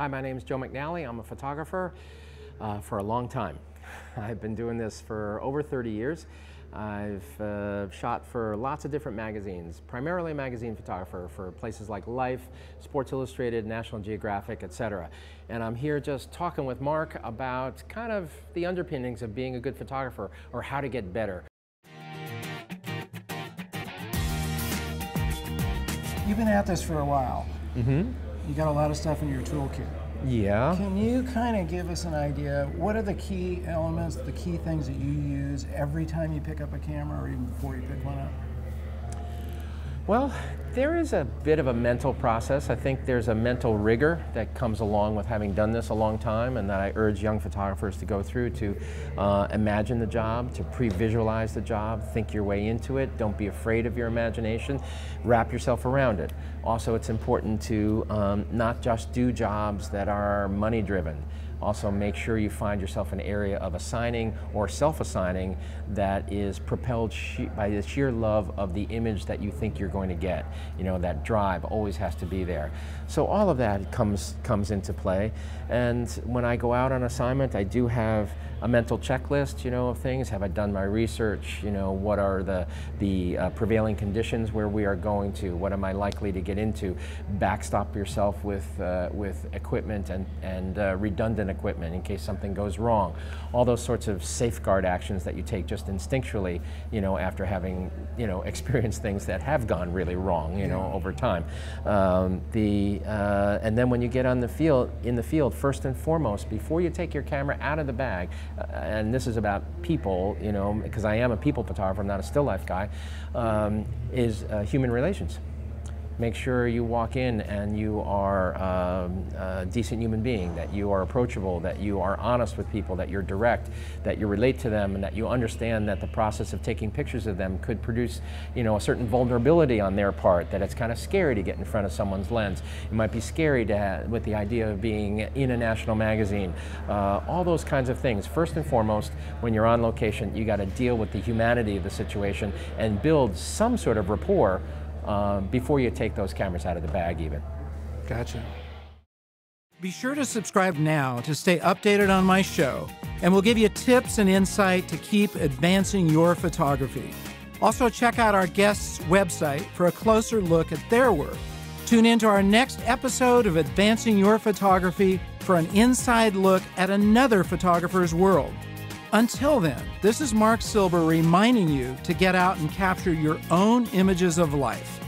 Hi, my name is Joe McNally. I'm a photographer for a long time. I've been doing this for over 30 years. I've shot for lots of different magazines, primarily a magazine photographer for places like Life, Sports Illustrated, National Geographic, etc. And I'm here just talking with Mark about kind of the underpinnings of being a good photographer or how to get better. You've been at this for a while. Mm-hmm. You got a lot of stuff in your toolkit. Yeah. Can you kind of give us an idea, what are the key elements, the key things that you use every time you pick up a camera or even before you pick one up? Well, there is a bit of a mental process. I think there's a mental rigor that comes along with having done this a long time, and that I urge young photographers to go through to imagine the job, to pre-visualize the job, think your way into it. Don't be afraid of your imagination. Wrap yourself around it. Also, it's important to not just do jobs that are money-driven. Also, make sure you find yourself an area of assigning or self-assigning that is propelled by the sheer love of the image that you think you're going to get. You know, that drive always has to be there. So all of that comes into play. And when I go out on assignment, I do have a mental checklist, you know, of things. Have I done my research? You know, what are the prevailing conditions where we are going to? What am I likely to get into? Backstop yourself with equipment and redundant equipment in case something goes wrong. All those sorts of safeguard actions that you take just instinctually, you know, after having, you know, experienced things that have gone really wrong, you know, over time. And then when you get in the field, first and foremost, before you take your camera out of the bag, and this is about people, you know, because I am a people photographer, I'm not a still life guy, is human relations. Make sure you walk in and you are a decent human being, that you are approachable, that you are honest with people, that you're direct, that you relate to them, and that you understand that the process of taking pictures of them could produce, you know, a certain vulnerability on their part, that it's kind of scary to get in front of someone's lens. It might be scary with the idea of being in a national magazine. All those kinds of things. First and foremost, when you're on location, you got to deal with the humanity of the situation and build some sort of rapport before you take those cameras out of the bag even. Gotcha. Be sure to subscribe now to stay updated on my show, and we'll give you tips and insight to keep advancing your photography. Also, check out our guests' website for a closer look at their work. Tune in to our next episode of Advancing Your Photography for an inside look at another photographer's world. Until then, this is Mark Silber reminding you to get out and capture your own images of life.